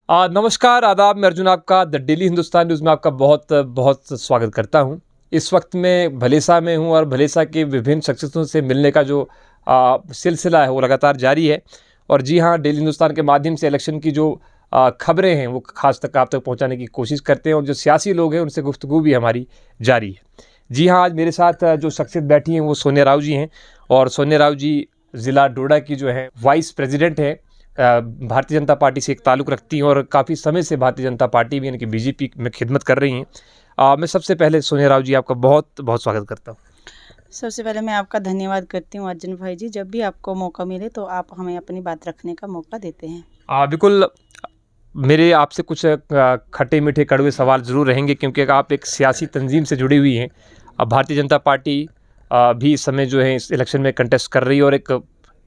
नमस्कार, आदाब। मैं अर्जुन आपका द डेली हिंदुस्तान न्यूज़ में आपका बहुत बहुत स्वागत करता हूं। इस वक्त मैं भलेसा में हूं और भलेसा के विभिन्न शख्सियतों से मिलने का जो सिलसिला है वो लगातार जारी है। और जी हाँ, डेली हिंदुस्तान के माध्यम से इलेक्शन की जो खबरें हैं वो खास तक आप तक पहुंचाने की कोशिश करते हैं और जो सियासी लोग हैं उनसे गुफ्तगू भी हमारी जारी है। जी हाँ, आज मेरे साथ जो शख्सियत बैठी हैं वो सोनिया राव जी हैं। और सोनिया राव जी ज़िला डोडा की जो है वाइस प्रेसिडेंट है, भारतीय जनता पार्टी से एक ताल्लुक़ रखती हैं और काफ़ी समय से भारतीय जनता पार्टी भी यानी कि बीजेपी में खिदमत कर रही हैं। मैं सबसे पहले सोनिया राव जी आपका बहुत बहुत स्वागत करता हूँ। सबसे पहले मैं आपका धन्यवाद करती हूँ अर्जुन भाई जी। जब भी आपको मौका मिले तो आप हमें अपनी बात रखने का मौका देते हैं। बिल्कुल, मेरे आपसे कुछ खट्टे मीठे कड़वे सवाल ज़रूर रहेंगे क्योंकि आप एक सियासी तंजीम से जुड़ी हुई हैं। अब भारतीय जनता पार्टी भी इस समय जो है इस इलेक्शन में कंटेस्ट कर रही है और एक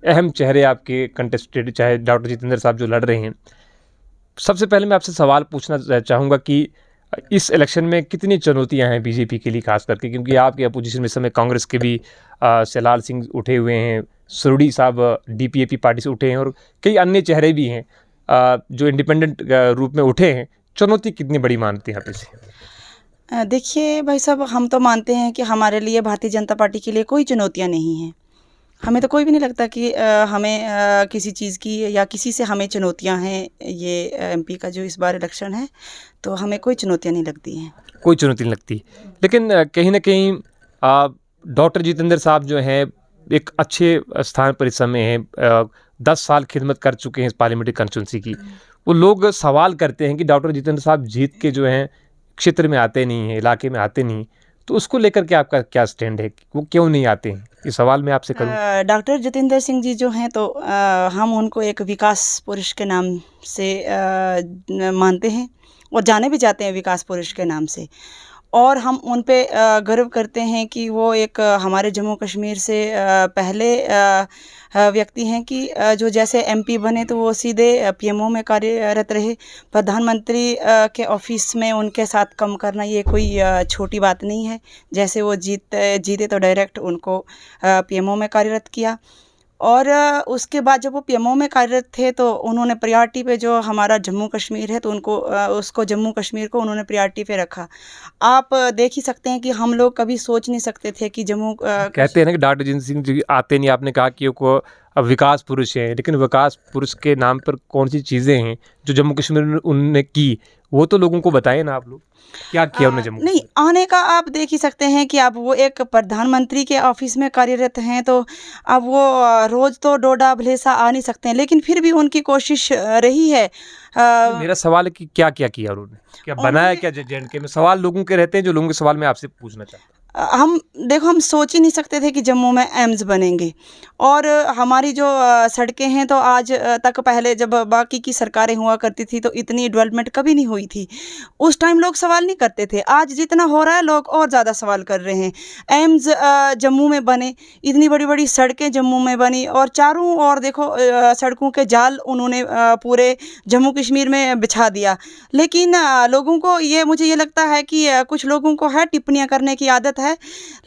अहम चेहरे आपके कंटेस्टेड चाहे डॉक्टर जितेंद्र साहब जो लड़ रहे हैं। सबसे पहले मैं आपसे सवाल पूछना चाहूँगा कि इस इलेक्शन में कितनी चुनौतियां हैं बीजेपी के लिए खास करके, क्योंकि आपके अपोजिशन में इस समय कांग्रेस के भी सेलाल सिंह उठे हुए हैं, सुरडी साहब डीपीएपी पार्टी से उठे हैं और कई अन्य चेहरे भी हैं जो इंडिपेंडेंट रूप में उठे हैं। चुनौती कितनी बड़ी मानते हैं आप इसे? देखिए भाई साहब, हम तो मानते हैं कि हमारे लिए भारतीय जनता पार्टी के लिए कोई चुनौतियाँ नहीं हैं। हमें तो कोई भी नहीं लगता कि हमें किसी चीज़ की या किसी से हमें चुनौतियाँ हैं। ये एमपी का जो इस बार इलेक्शन है तो हमें कोई चुनौतियाँ नहीं लगती हैं। कोई चुनौती नहीं लगती, लेकिन कहीं ना कहीं डॉक्टर जितेंद्र साहब जो हैं एक अच्छे स्थान पर इस समय हैं। 10 साल खिदमत कर चुके हैं इस पार्लियामेंट्री कंस्टिट्यूंसी की। वो लोग सवाल करते हैं कि डॉक्टर जितेंद्र साहब जीत के जो हैं क्षेत्र में आते नहीं हैं, इलाके में आते नहीं, तो उसको लेकर के आपका क्या स्टैंड है? वो क्यों नहीं आते हैं? ये सवाल मैं आपसे करूँ। डॉक्टर जितेंद्र सिंह जी जो हैं तो हम उनको एक विकास पुरुष के नाम से मानते हैं और जाने भी जाते हैं विकास पुरुष के नाम से। और हम उन पे गर्व करते हैं कि वो एक हमारे जम्मू कश्मीर से पहले व्यक्ति हैं कि जो जैसे एमपी बने तो वो सीधे पीएमओ में कार्यरत रहे। प्रधानमंत्री के ऑफिस में उनके साथ काम करना ये कोई छोटी बात नहीं है। जैसे वो जीते तो डायरेक्ट उनको पीएमओ में कार्यरत किया। और उसके बाद जब वो पीएमओ में कार्यरत थे तो उन्होंने प्रायोरिटी पे जो हमारा जम्मू कश्मीर है तो उसको जम्मू कश्मीर को उन्होंने प्रायोरिटी पे रखा। आप देख ही सकते हैं कि हम लोग कभी सोच नहीं सकते थे कि जम्मू कहते हैं ना कि डॉक्टर जितेंद्र सिंह जी आते नहीं, आपने कहा कि वो अब विकास पुरुष हैं, लेकिन विकास पुरुष के नाम पर कौन सी चीज़ें हैं जो जम्मू कश्मीर में उनने की, वो तो लोगों को बताएं ना। आप लोग क्या किया उन्होंने जम्मू नहीं आने का आप देख ही सकते हैं कि अब वो एक प्रधानमंत्री के ऑफिस में कार्यरत हैं तो अब वो रोज़ तो डोडा भलेसा आ नहीं सकते हैं, लेकिन फिर भी उनकी कोशिश रही है। मेरा सवाल है कि क्या क्या किया उन्होंने, क्या बनाया क्या जेएंडके में? सवाल लोगों के रहते हैं, जो लोगों के सवाल मैं आपसे पूछना चाहता हूँ। हम सोच ही नहीं सकते थे कि जम्मू में एम्स बनेंगे। और हमारी जो सड़कें हैं तो आज तक, पहले जब बाकी की सरकारें हुआ करती थी तो इतनी डेवलपमेंट कभी नहीं हुई थी। उस टाइम लोग सवाल नहीं करते थे। आज जितना हो रहा है लोग और ज़्यादा सवाल कर रहे हैं। एम्स जम्मू में बने, इतनी बड़ी बड़ी सड़कें जम्मू में बनी और चारों ओर देखो सड़कों के जाल उन्होंने पूरे जम्मू कश्मीर में बिछा दिया। लेकिन लोगों को मुझे ये लगता है कि कुछ लोगों को है टिप्पणियाँ करने की आदत है,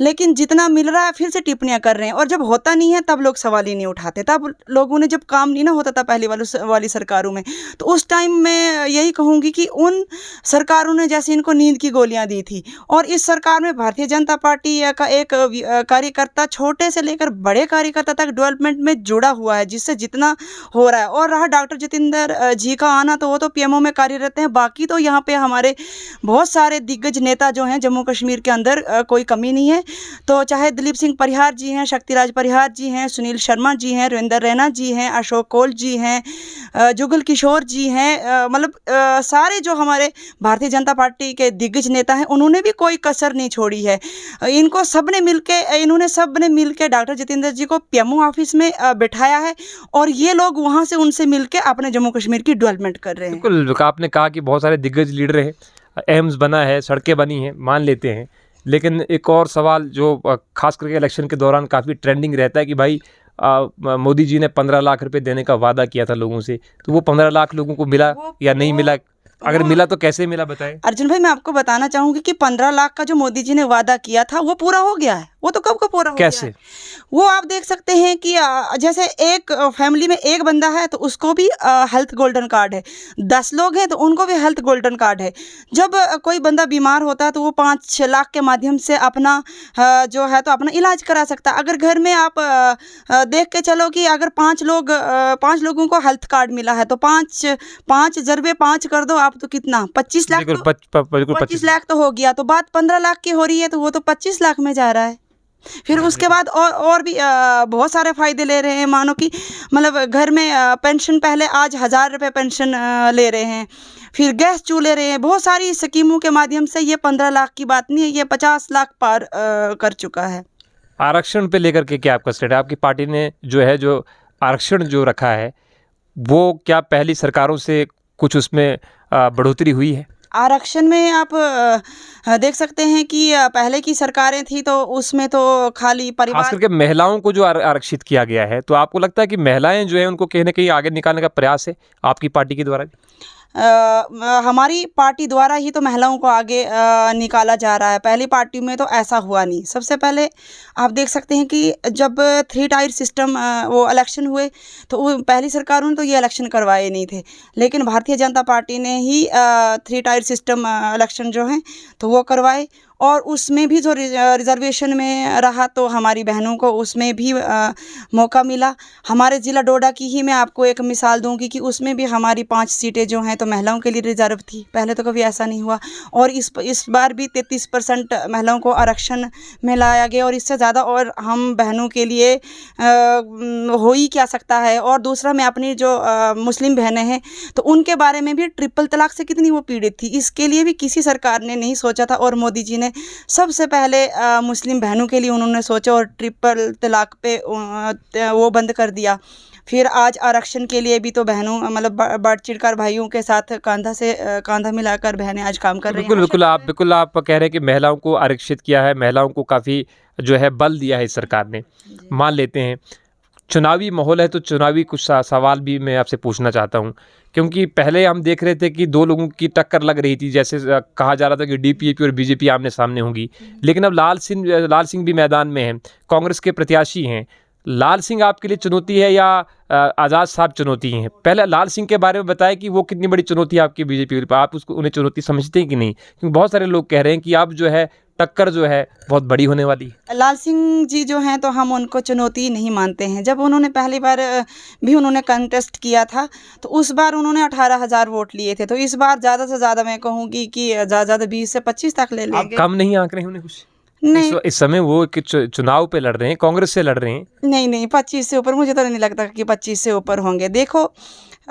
लेकिन जितना मिल रहा है फिर से टिप्पणियां कर रहे हैं। और जब होता नहीं है तब लोग सवाल ही नहीं उठाते। तब लोगों ने, जब काम नहीं ना होता था पहले वाली सरकारों में, तो उस टाइम मैं यही कहूँगी कि उन सरकारों ने जैसे इनको नींद की गोलियां दी थी। और इस सरकार में भारतीय जनता पार्टी का एक कार्यकर्ता छोटे से लेकर बड़े कार्यकर्ता तक डेवलपमेंट में जुड़ा हुआ है, जिससे जितना हो रहा है। और रहा डॉक्टर जितेंद्र जी का आना, तो वो तो पीएमओ में कार्यरत हैं। बाकी तो यहाँ पे हमारे बहुत सारे दिग्गज नेता जो हैं जम्मू कश्मीर के अंदर, कोई कमी नहीं है। तो चाहे दिलीप सिंह परिहार जी हैं, शक्तिराज परिहार जी हैं, सुनील शर्मा जी हैं, रविंदर रैना जी हैं, अशोक कौल जी हैं, जुगल किशोर जी हैं, मतलब सारे जो हमारे भारतीय जनता पार्टी के दिग्गज नेता हैं, उन्होंने भी कोई कसर नहीं छोड़ी है। इन्होंने सबने मिलके डॉक्टर जितेंद्र जी को पीएमओ ऑफिस में बिठाया है और ये लोग वहाँ से उनसे मिलके अपने जम्मू कश्मीर की डेवलपमेंट कर रहे हैं। बिल्कुल, आपने कहा कि बहुत सारे दिग्गज लीडर हैं, एम्स बना है, सड़कें बनी हैं, मान लेते हैं। लेकिन एक और सवाल जो खास करके इलेक्शन के दौरान काफ़ी ट्रेंडिंग रहता है कि भाई मोदी जी ने 15 लाख रुपए देने का वादा किया था लोगों से, तो वो 15 लाख लोगों को मिला या नहीं मिला? अगर मिला तो कैसे मिला, बताएं। अर्जुन भाई, मैं आपको बताना चाहूँगी कि 15 लाख का जो मोदी जी ने वादा किया था वो पूरा हो गया है। वो तो कब का पूरा हो कैसे? गया है। वो आप देख सकते हैं कि जैसे एक फैमिली में एक बंदा है तो उसको भी हेल्थ गोल्डन कार्ड है, 10 लोग हैं तो उनको भी हेल्थ गोल्डन कार्ड है। जब कोई बंदा बीमार होता है तो वो 5 लाख के माध्यम से अपना जो है तो अपना इलाज करा सकता है। अगर घर में आप देख के चलो कि अगर 5 लोगों को हेल्थ कार्ड मिला है तो 5 ज़रबे 5 कर दो आप, तो कितना 25 लाख, बिल्कुल तो बिल्कुल 25 लाख तो हो गया। तो बात 15 लाख की हो रही है तो वो तो 25 लाख में जा रहा है। फिर उसके बाद और भी बहुत सारे फ़ायदे ले रहे हैं। मानो कि मतलब घर में पेंशन पहले आज 1000 रुपये पेंशन ले रहे हैं, फिर गैस चूल्हे रहे हैं। बहुत सारी स्कीमों के माध्यम से ये 15 लाख की बात नहीं है, ये 50 लाख पार कर चुका है। आरक्षण पे लेकर के क्या आपका स्टेट है? आपकी पार्टी ने जो आरक्षण जो रखा है, वो क्या पहली सरकारों से कुछ उसमें बढ़ोतरी हुई है? आरक्षण में आप देख सकते हैं कि पहले की सरकारें थी तो उसमें तो खाली खास परिवार, करके महिलाओं को जो आरक्षित किया गया है, तो आपको लगता है कि महिलाएं जो है उनको कहीं ना कहीं आगे निकालने का प्रयास है आपकी पार्टी के द्वारा? हमारी पार्टी द्वारा ही तो महिलाओं को आगे निकाला जा रहा है। पहली पार्टी में तो ऐसा हुआ नहीं। सबसे पहले आप देख सकते हैं कि जब 3 टायर सिस्टम वो इलेक्शन हुए तो वो पहली सरकारों ने तो ये इलेक्शन करवाए नहीं थे, लेकिन भारतीय जनता पार्टी ने ही 3 टायर सिस्टम इलेक्शन जो हैं तो वो करवाए। और उसमें भी जो रिजर्वेशन में रहा तो हमारी बहनों को उसमें भी मौका मिला। हमारे ज़िला डोडा की ही मैं आपको एक मिसाल दूंगी कि उसमें भी हमारी 5 सीटें जो हैं तो महिलाओं के लिए रिजर्व थी। पहले तो कभी ऐसा नहीं हुआ, और इस बार भी 33% महिलाओं को आरक्षण में लाया गया, और इससे ज़्यादा और हम बहनों के लिए हो ही क्या सकता है। और दूसरा, मैं अपनी जो मुस्लिम बहनें हैं तो उनके बारे में भी ट्रिपल तलाक से कितनी वो पीड़ित थी, इसके लिए भी किसी सरकार ने नहीं सोचा था। और मोदी जी ने सबसे पहले मुस्लिम बहनों के लिए उन्होंने सोचा और ट्रिपल तलाक पे वो बंद कर दिया। फिर आज आरक्षण के लिए भी तो बहनों मतलब बढ़ चढ़कर भाइयों के साथ कांधा से कांधा मिलाकर बहनें आज काम कर रही हैं। बिल्कुल आप कह रहे हैं कि महिलाओं को आरक्षित किया है, महिलाओं को काफ़ी जो है बल दिया है इस सरकार ने। मान लेते हैं चुनावी माहौल है, तो चुनावी कुछ सवाल भी मैं आपसे पूछना चाहता हूँ, क्योंकि पहले हम देख रहे थे कि 2 लोगों की टक्कर लग रही थी, जैसे कहा जा रहा था कि डीपीएपी और बीजेपी आमने सामने होंगी। लेकिन अब लाल सिंह भी मैदान में हैं, कांग्रेस के प्रत्याशी हैं। लाल सिंह आपके लिए चुनौती है या आज़ाद साहब चुनौती हैं? पहले लाल सिंह के बारे में बताएं कि वो कितनी बड़ी चुनौती है आपकी बीजेपी पर, आप उन्हें चुनौती समझते हैं कि नहीं? क्योंकि बहुत सारे लोग कह रहे हैं कि अब जो है टक्कर जो है बहुत बड़ी होने वाली है। लाल सिंह जी जो हैं तो हम उनको चुनौती नहीं मानते हैं। जब उन्होंने पहली बार भी उन्होंने कंटेस्ट किया था तो उस बार उन्होंने 18,000 वोट लिए थे। तो इस बार ज़्यादा से ज़्यादा मैं कहूँगी कि ज़्यादा 20 से 25 तक ले आप लेंगे। कम नहीं आंक रहे हैं उन्हें कुछ? नहीं इस समय वो चुनाव पे लड़ रहे हैं, कांग्रेस से लड़ रहे हैं। नहीं 25 से ऊपर मुझे तो नहीं लगता कि 25 से ऊपर होंगे। देखो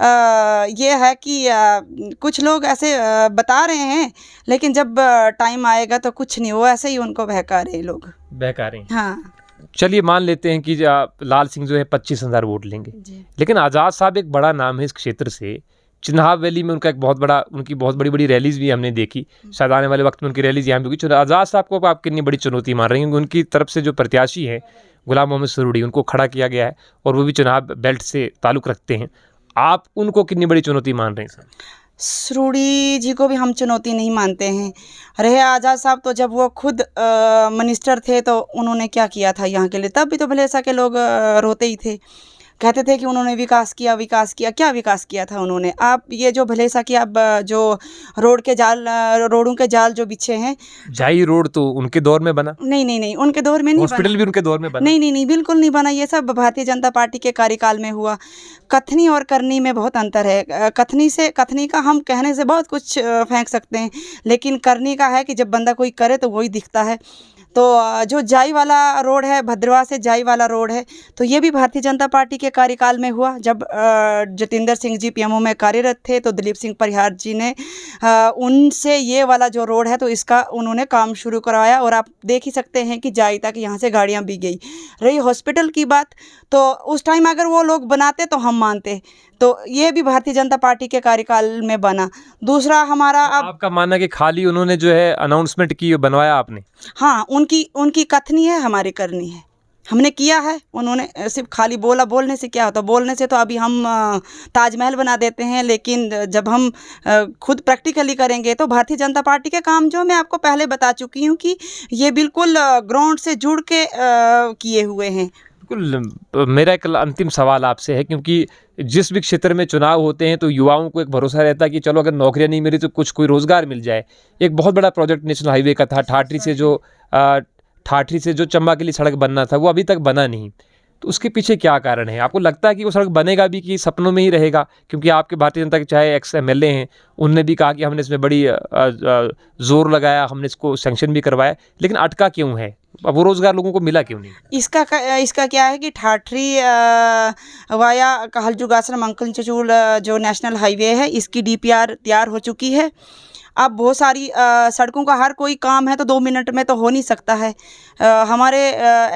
ये है कि कुछ लोग ऐसे बता रहे हैं, लेकिन जब टाइम आएगा तो कुछ नहीं, वो ऐसे ही उनको बहका रहे लोग, बहका रहे हैं। हाँ चलिए मान लेते हैं कि लाल सिंह जो है 25,000 वोट लेंगे, लेकिन आज़ाद साहब एक बड़ा नाम है इस क्षेत्र से। चिन्हाव वैली में उनकी बहुत बड़ी रैलीज भी हमने देखी। शायद आने वाले वक्त में उनकी रैलीज यहाँ भी होगी। आज़ाद साहब को आप कितनी बड़ी चुनौती मान रही हैं? उनकी तरफ से जो प्रत्याशी हैं गुलाम मोहम्मद सरूड़ी, उनको खड़ा किया गया है और वो भी चुनाव बेल्ट से ताल्लुक़ रखते हैं। आप उनको कितनी बड़ी चुनौती मान रहे हैं सर? सरूड़ी जी को भी हम चुनौती नहीं मानते हैं। रहे आज़ाद साहब, तो जब वो खुद मिनिस्टर थे तो उन्होंने क्या किया था यहाँ के लिए, तब भी तो भलेसा के लोग रोते ही थे, कहते थे कि उन्होंने विकास किया। क्या विकास किया था उन्होंने? आप ये जो भलेसा कि आप जो रोडों के जाल जो बिछे हैं, जाई रोड तो उनके दौर में बना? नहीं उनके दौर में नहीं बना। हॉस्पिटल भी उनके दौर में बना? नहीं बिल्कुल नहीं बना। ये सब भारतीय जनता पार्टी के कार्यकाल में हुआ। कथनी और करनी में बहुत अंतर है। कथनी का हम कहने से बहुत कुछ फेंक सकते हैं, लेकिन करनी का है कि जब बंदा कोई करे तो वही दिखता है। तो जो जाई वाला रोड है, भद्रवाह से जाई वाला रोड है, तो ये भी भारतीय जनता पार्टी के कार्यकाल में हुआ। जब जतिंदर सिंह जी पीएमओ में कार्यरत थे तो दिलीप सिंह परिहार जी ने उनसे ये वाला जो रोड है तो इसका उन्होंने काम शुरू करवाया। और आप देख ही सकते हैं कि जाई तक यहाँ से गाड़ियाँ भी गई। रही हॉस्पिटल की बात, तो उस टाइम अगर वो लोग बनाते तो हम मानते, तो ये भी भारतीय जनता पार्टी के कार्यकाल में बना। दूसरा हमारा आपका मानना है कि खाली उन्होंने जो है अनाउंसमेंट की, बनवाया आपने? हाँ, उनकी कथनी है, हमारी करनी है। हमने किया है, उन्होंने सिर्फ खाली बोलने से क्या होता, बोलने से तो अभी हम ताजमहल बना देते हैं, लेकिन जब हम खुद प्रैक्टिकली करेंगे तो भारतीय जनता पार्टी के काम जो मैं आपको पहले बता चुकी हूँ कि ये बिल्कुल ग्राउंड से जुड़ के किए हुए हैं। बिल्कुल, मेरा एक अंतिम सवाल आपसे है, क्योंकि जिस भी क्षेत्र में चुनाव होते हैं तो युवाओं को एक भरोसा रहता है कि चलो अगर नौकरियां नहीं मिली तो कोई रोज़गार मिल जाए। एक बहुत बड़ा प्रोजेक्ट नेशनल हाईवे का था, ठाठरी से जो चंबा के लिए सड़क बनना था, वो अभी तक बना नहीं। तो उसके पीछे क्या कारण है? आपको लगता है कि वो सड़क बनेगा भी कि सपनों में ही रहेगा? क्योंकि आपके भारतीय जनता के चाहे एक्स एमएलए हैं, उनने भी कहा कि हमने इसमें बड़ी ज़ोर लगाया, हमने इसको सैंक्शन भी करवाया, लेकिन अटका क्यों है? अब वो रोज़गार लोगों को मिला क्यों नहीं? इसका क्या है कि ठाठरी वाया कहलजुग आश्रम अंकल चचूल जो नेशनल हाईवे है, इसकी डीपीआर तैयार हो चुकी है। अब बहुत सारी सड़कों का हर कोई काम है तो 2 मिनट में तो हो नहीं सकता है। हमारे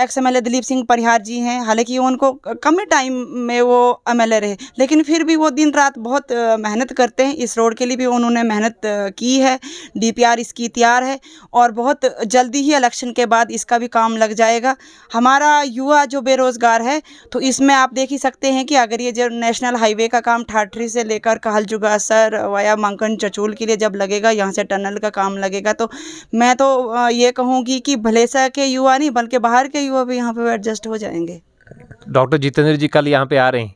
एक्स एमएलए दिलीप सिंह परिहार जी हैं, हालांकि उनको कम ही टाइम में वो एमएलए रहे, लेकिन फिर भी वो दिन रात बहुत मेहनत करते हैं। इस रोड के लिए भी उन्होंने मेहनत की है। डीपीआर इसकी तैयार है और बहुत जल्दी ही इलेक्शन के बाद इसका भी काम लग जाएगा। हमारा युवा जो बेरोज़गार है, तो इसमें आप देख ही सकते हैं कि अगर ये जो नेशनल हाईवे का काम ठाठरी से लेकर कहलजुगासर वाया मंकन चचूल के लिए जब लगेगा, यहाँ से टनल का काम लगेगा, तो मैं तो ये कहूँगी कि भलेसा के युवा नहीं बल्कि बाहर के युवा भी यहाँ पे एडजस्ट हो जाएंगे। डॉक्टर जितेंद्र जी कल यहाँ पे आ रहे हैं,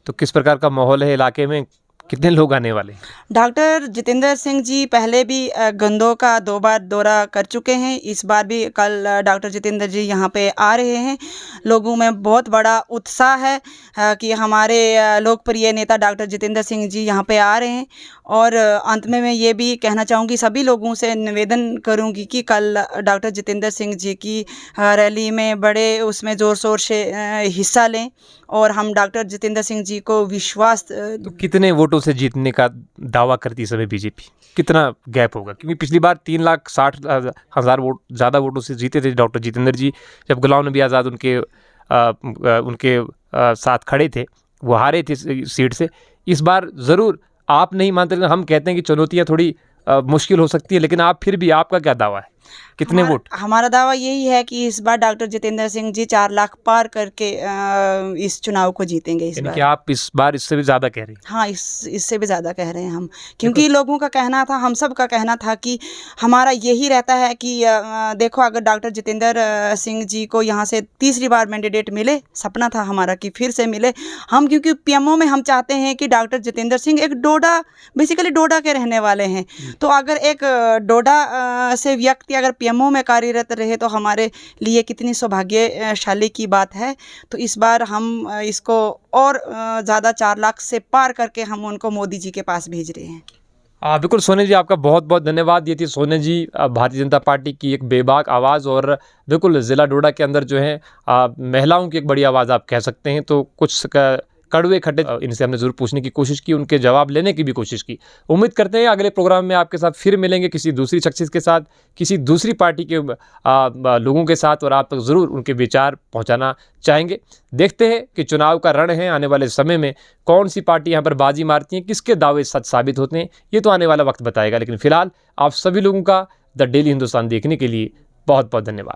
तो किस प्रकार का माहौल है इलाके में? कितने लोग आने वाले? डॉक्टर जितेंद्र सिंह जी पहले भी गंदों का 2 बार दौरा कर चुके हैं। इस बार भी कल डॉक्टर जितेंद्र जी यहाँ पे आ रहे हैं। लोगों में बहुत बड़ा उत्साह है कि हमारे लोकप्रिय नेता डॉक्टर जितेंद्र सिंह जी यहाँ पे आ रहे हैं। और अंत में मैं ये भी कहना चाहूँगी, सभी लोगों से निवेदन करूँगी कि कल डॉक्टर जितेंद्र सिंह जी की रैली में बड़े उसमें ज़ोर शोर से हिस्सा लें और हम डॉक्टर जितेंद्र सिंह जी को विश्वास। तो कितने वोटों से जीतने का दावा करती समय बीजेपी? कितना गैप होगा? क्योंकि पिछली बार 3,60,000 वोट ज़्यादा वोटों से जीते थे डॉक्टर जितेंद्र जी, जब गुलाम नबी आज़ाद उनके साथ खड़े थे, वो हारे थे सीट से। इस बार ज़रूर आप नहीं मानते, लेकिन हम कहते हैं कि चुनौतियाँ थोड़ी मुश्किल हो सकती है, लेकिन आप फिर भी, आपका क्या दावा है? कितने वोट? हमारा दावा यही है कि इस बार डॉक्टर जितेंद्र सिंह जी 4 लाख पार करके इस चुनाव को जीतेंगे इस बार। कि आप इस बार इससे भी ज़्यादा कह रहे हैं? हाँ, इससे भी ज़्यादा कह रहे हैं हम, क्योंकि लोगों का कहना था, हम सब का कहना था कि हमारा यही रहता है कि देखो अगर डॉक्टर जितेंद्र सिंह जी को यहाँ से तीसरी बार मैंडेट मिले, सपना था हमारा कि फिर से मिले हम, क्योंकि पीएमओ में हम चाहते हैं कि डॉक्टर जितेंद्र सिंह एक बेसिकली डोडा के रहने वाले हैं। तो अगर एक डोडा से व्यक्ति अगर पीएमओ में कार्यरत रहे तो हमारे लिए कितनी सौभाग्यशाली की बात है। तो इस बार हम इसको और ज़्यादा 4 लाख से पार करके हम उनको मोदी जी के पास भेज रहे हैं। बिल्कुल सोने जी, आपका बहुत बहुत धन्यवाद। ये थी सोने जी, भारतीय जनता पार्टी की एक बेबाक आवाज़, और बिल्कुल ज़िला डोडा के अंदर जो है महिलाओं की एक बड़ी आवाज़ आप कह सकते हैं। तो कुछ कड़वे खट्टे इनसे हमने ज़रूर पूछने की कोशिश की, उनके जवाब लेने की भी कोशिश की। उम्मीद करते हैं अगले प्रोग्राम में आपके साथ फिर मिलेंगे, किसी दूसरी शख्सियत के साथ, किसी दूसरी पार्टी के लोगों के साथ, और आप तक ज़रूर उनके विचार पहुंचाना चाहेंगे। देखते हैं कि चुनाव का रण है, आने वाले समय में कौन सी पार्टी यहाँ पर बाजी मारती है, किसके दावे सच साबित होते हैं, ये तो आने वाला वक्त बताएगा। लेकिन फिलहाल आप सभी लोगों का द डेली हिंदुस्तान देखने के लिए बहुत बहुत धन्यवाद।